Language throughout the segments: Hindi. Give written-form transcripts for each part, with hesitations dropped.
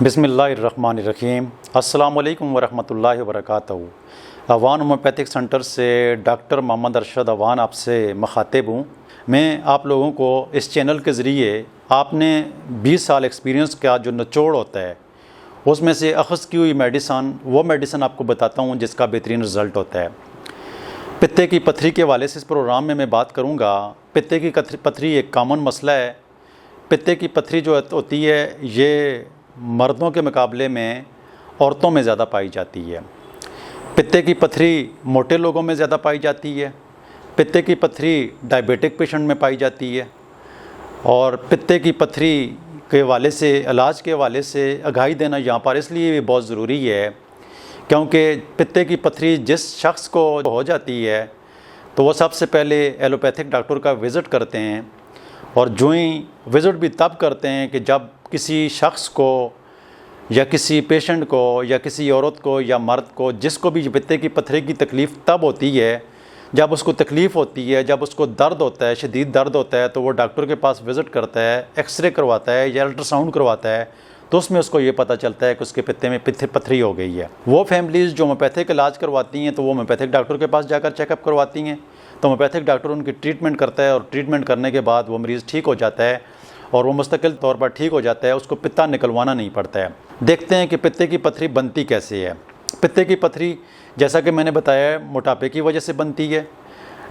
बिस्मिल्लाहिर्रहमानिर्रहीम। अस्सलाम वालेकुम वरहमतुल्लाहि वबरकातुहू। अवान होम्योपैथिक सेंटर से डॉक्टर मोहम्मद अरशद अवान आपसे मुखातिब हूँ। मैं आप लोगों को इस चैनल के ज़रिए आपने 20 साल एक्सपीरियंस का जो निचोड़ होता है उसमें से अख़ज़ की हुई वो मेडिसन आपको बताता हूँ जिसका बेहतरीन रिज़ल्ट होता है। पित्ते की पथरी के हवाले से इस प्रोग्राम में मैं बात करूँगा। पित्ते की पथरी एक कॉमन मसला है। पित्ते की पथरी जो होती है ये मर्दों के मुकाबले में औरतों में ज़्यादा पाई जाती है। पित्ते की पथरी मोटे लोगों में ज़्यादा पाई जाती है। पित्ते की पथरी डायबिटिक पेशेंट में पाई जाती है। और पित्ते की पथरी के हवाले से इलाज के हवाले से आगाही देना यहाँ पर इसलिए भी बहुत ज़रूरी है क्योंकि पित्ते की पथरी जिस शख्स को हो जाती है तो वो सबसे पहले एलोपैथिक डॉक्टर का विज़िट करते हैं। और जो ही विज़िट भी तब करते हैं कि जब किसी शख्स को या किसी पेशेंट को या किसी औरत को या मर्द को जिसको भी पित्ते की पथरी की तकलीफ़ तब होती है जब उसको तकलीफ़ होती है, जब उसको दर्द होता है, शदीद दर्द होता है, तो वो डॉक्टर के पास विज़िट करता है, एक्सरे करवाता है या अल्ट्रासाउंड करवाता है। तो उसमें उसको ये पता चलता है कि उसके पित्ते में पथरी हो गई है। वो फैमिलीज़ जो होम्योपैथिक इलाज करवाती हैं तो वो होम्योपैथिक डॉक्टर के पास जाकर चेकअप करवाती हैं। तो होम्योपैथिक डॉक्टर उनकी ट्रीटमेंट करता है और ट्रीटमेंट करने के बाद वो मरीज़ ठीक हो जाता है और वो मुस्तकिल तौर पर ठीक हो जाता है। उसको पित्ता निकलवाना नहीं पड़ता है। देखते हैं कि पित्ते की पथरी बनती कैसे है। पित्ते की पथरी जैसा कि मैंने बताया है मोटापे की वजह से बनती है,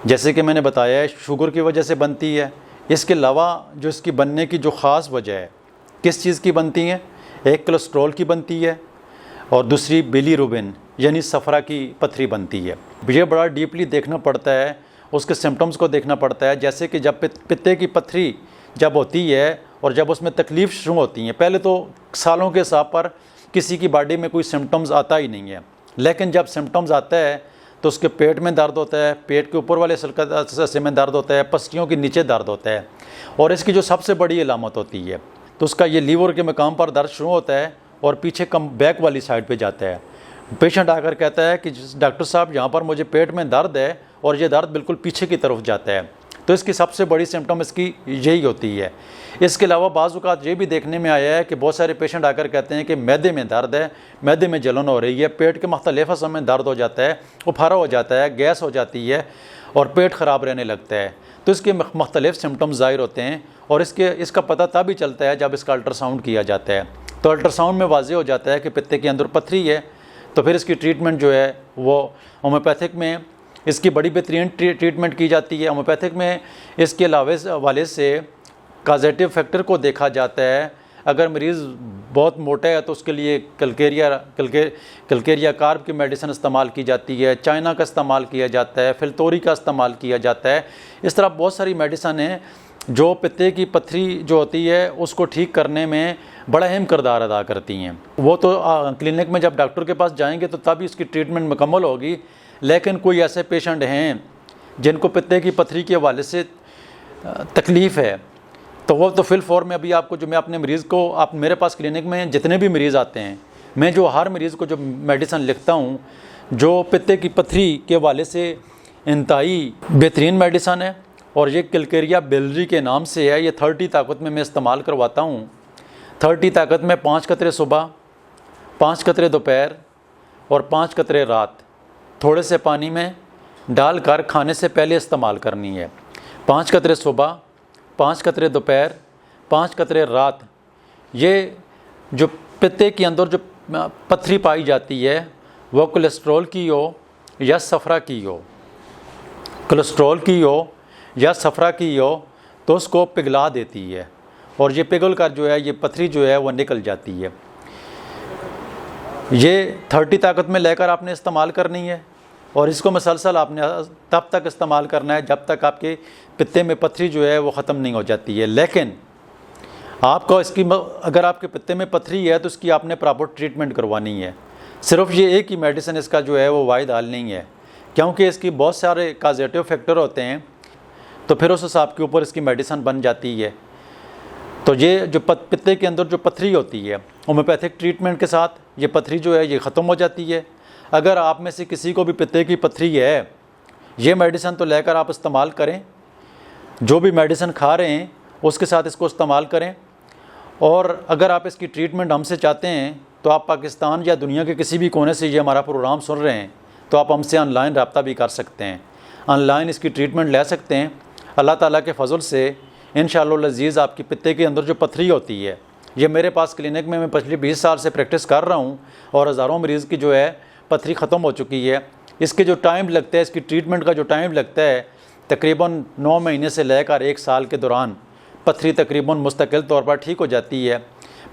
जैसे कि मैंने बताया है शुगर की वजह से बनती है। इसके अलावा जो इसकी बनने की जो ख़ास वजह है किस चीज़ की बनती है, एक कोलेस्ट्रॉल की बनती है और दूसरी बिलीरुबिन यानी सफ़रा की पथरी बनती है। ये बड़ा डीपली देखना पड़ता है, उसके सिम्टम्स को देखना पड़ता है। जैसे कि जब पित्ते की पथरी जब होती है और जब उसमें तकलीफ़ शुरू होती हैं, पहले तो सालों के हिसाब पर किसी की बॉडी में कोई सिम्टम्स आता ही नहीं है, लेकिन जब सिम्टम्स आता है तो उसके पेट में दर्द होता है, पेट के ऊपर वाले हिस्से में दर्द होता है, पसलियों के नीचे दर्द होता है। और इसकी जो सबसे बड़ी अलामत होती है तो उसका ये लीवर के मकाम पर दर्द शुरू होता है और पीछे कम बैक वाली साइड पे जाता है। पेशेंट आकर कहता है कि डॉक्टर साहब यहाँ पर मुझे पेट में दर्द है और ये दर्द बिल्कुल पीछे की तरफ जाता है। तो इसकी सबसे बड़ी सिम्टम इसकी यही होती है। इसके अलावा बाज़ औक़ात ये भी देखने में आया है कि बहुत सारे पेशेंट आकर कहते हैं कि मैदे में दर्द है, मैदे में जलन हो रही है, पेट के मुख्तलिफ़ हिस्सों में दर्द हो जाता है, उफारा हो जाता है, गैस हो जाती है और पेट ख़राब रहने लगता है। तो इसके मुख्तलिफ़ सिम्टम्स ज़ाहिर होते हैं और इसका पता तब ही चलता है जब इसका अल्ट्रासाउंड किया जाता है। तो अल्ट्रासाउंड में वाज़ेह हो जाता है कि पित्ते के अंदर पथरी है। तो फिर इसकी ट्रीटमेंट जो है वो होम्योपैथिक में इसकी बड़ी बेहतरीन ट्रीटमेंट की जाती है। होम्योपैथिक में इसके हवाले से काजेटिव फैक्टर को देखा जाता है। अगर मरीज़ बहुत मोटा है तो उसके लिए कलकेरिया कार्ब की मेडिसिन इस्तेमाल की जाती है, चाइना का इस्तेमाल किया जाता है, फिल्टोरी का इस्तेमाल किया जाता है। इस तरह बहुत सारी मेडिसिन हैं जो पित्ते की पथरी जो होती है उसको ठीक करने में बड़ा अहम किरदार अदा करती हैं। वो तो क्लिनिक में जब डॉक्टर के पास जाएंगे तो तभी इसकी ट्रीटमेंट मुकम्मल होगी। लेकिन कोई ऐसे पेशेंट हैं जिनको पित्ते की पथरी के हवाले से तकलीफ़ है तो वो तो फिल फॉर में अभी आपको जो मैं अपने मरीज़ को आप मेरे पास क्लिनिक में जितने भी मरीज़ आते हैं मैं जो हर मरीज़ को जो मेडिसिन लिखता हूँ जो पित्ते की पथरी के हवाले से इंतहाई बेहतरीन मेडिसिन है और ये कलकेरिया बिलरी के नाम से है। ये 30 ताकत में मैं इस्तेमाल करवाता हूँ। 30 ताकत में 5 कतरे सुबह, 5 कतरे दोपहर और 5 कतरे रात थोड़े से पानी में डालकर खाने से पहले इस्तेमाल करनी है। 5 कतरे सुबह, 5 कतरे दोपहर, 5 कतरे रात। ये जो पित्ते के अंदर जो पथरी पाई जाती है वो कोलेस्ट्रॉल की हो या सफ़रा की हो, कोलेस्ट्रॉल की हो या सफ़रा की हो तो उसको पिघला देती है और ये पिघल कर जो है ये पथरी जो है वो निकल जाती है। ये 30 ताकत में लेकर आपने इस्तेमाल करनी है और इसको मसलसल आपने तब तक इस्तेमाल करना है जब तक आपके पित्ते में पथरी जो है वो ख़त्म नहीं हो जाती है। लेकिन आपको इसकी अगर आपके पित्ते में पथरी है तो इसकी आपने प्रॉपर ट्रीटमेंट करवानी है। सिर्फ ये एक ही मेडिसिन इसका जो है वो वाहिद हल नहीं है क्योंकि इसकी बहुत सारे काजेटिव फैक्टर होते हैं। तो फिर उस हिसाब के ऊपर इसकी मेडिसिन बन जाती है। तो ये जो पित्ते के अंदर जो पथरी होती है होम्योपैथिक ट्रीटमेंट के साथ ये पथरी जो है ये ख़त्म हो जाती है। अगर आप में से किसी को भी पित्ते की पथरी है ये मेडिसिन तो लेकर आप इस्तेमाल करें, जो भी मेडिसिन खा रहे हैं उसके साथ इसको इस्तेमाल करें और अगर आप इसकी ट्रीटमेंट हमसे चाहते हैं तो आप पाकिस्तान या दुनिया के किसी भी कोने से ये हमारा प्रोग्राम सुन रहे हैं तो आप हमसे ऑनलाइन रब्ता भी कर सकते हैं, ऑनलाइन इसकी ट्रीटमेंट ले सकते हैं। अल्लाह ताला के फजल से इंशाअल्लाह अज़ीज़ आपकी पित्ते के अंदर जो पथरी होती है, ये मेरे पास क्लिनिक में मैं पिछले 20 साल से प्रैक्टिस कर रहा हूँ और हज़ारों मरीज़ की जो है पथरी ख़त्म हो चुकी है। इसके जो टाइम लगता है, इसकी ट्रीटमेंट का जो टाइम लगता है, तकरीबन 9 महीने से लेकर 1 साल के दौरान पथरी तकरीबन मुस्तकिल तौर पर ठीक हो जाती है।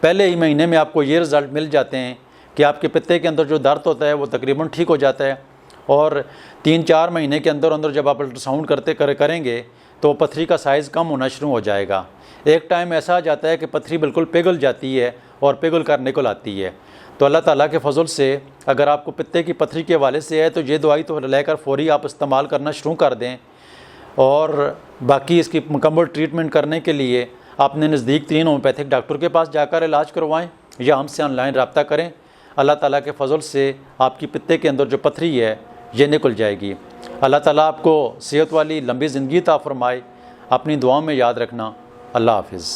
पहले ही महीने में आपको ये रिज़ल्ट मिल जाते हैं कि आपके पित्ते के अंदर जो दर्द होता है वो तकरीबन ठीक हो जाता है। और 3-4 महीने के अंदर अंदर जब आप अल्ट्रासाउंड करेंगे तो पथरी का साइज़ कम होना शुरू हो जाएगा। एक टाइम ऐसा आ जाता है कि पथरी बिल्कुल पिघल जाती है और पिघल कर निकल आती है। तो अल्लाह ताला के फजल से अगर आपको पित्ते की पथरी के हवाले से है तो ये दवाई तो लेकर फ़ौरी आप इस्तेमाल करना शुरू कर दें। और बाकी इसकी मुकम्मल ट्रीटमेंट करने के लिए आपने नज़दीक 3 होम्योपैथिक डॉक्टर के पास जाकर इलाज करवाएं या हमसे ऑनलाइन रब्ता करें। अल्लाह ताला के फजल से आपकी पित्ते के अंदर जो पथरी है ये निकल जाएगी। अल्लाह ताला आपको सेहत वाली लंबी ज़िंदगी अता फरमाए। अपनी दुआओं में याद रखना। अल्लाह हाफ़िज़।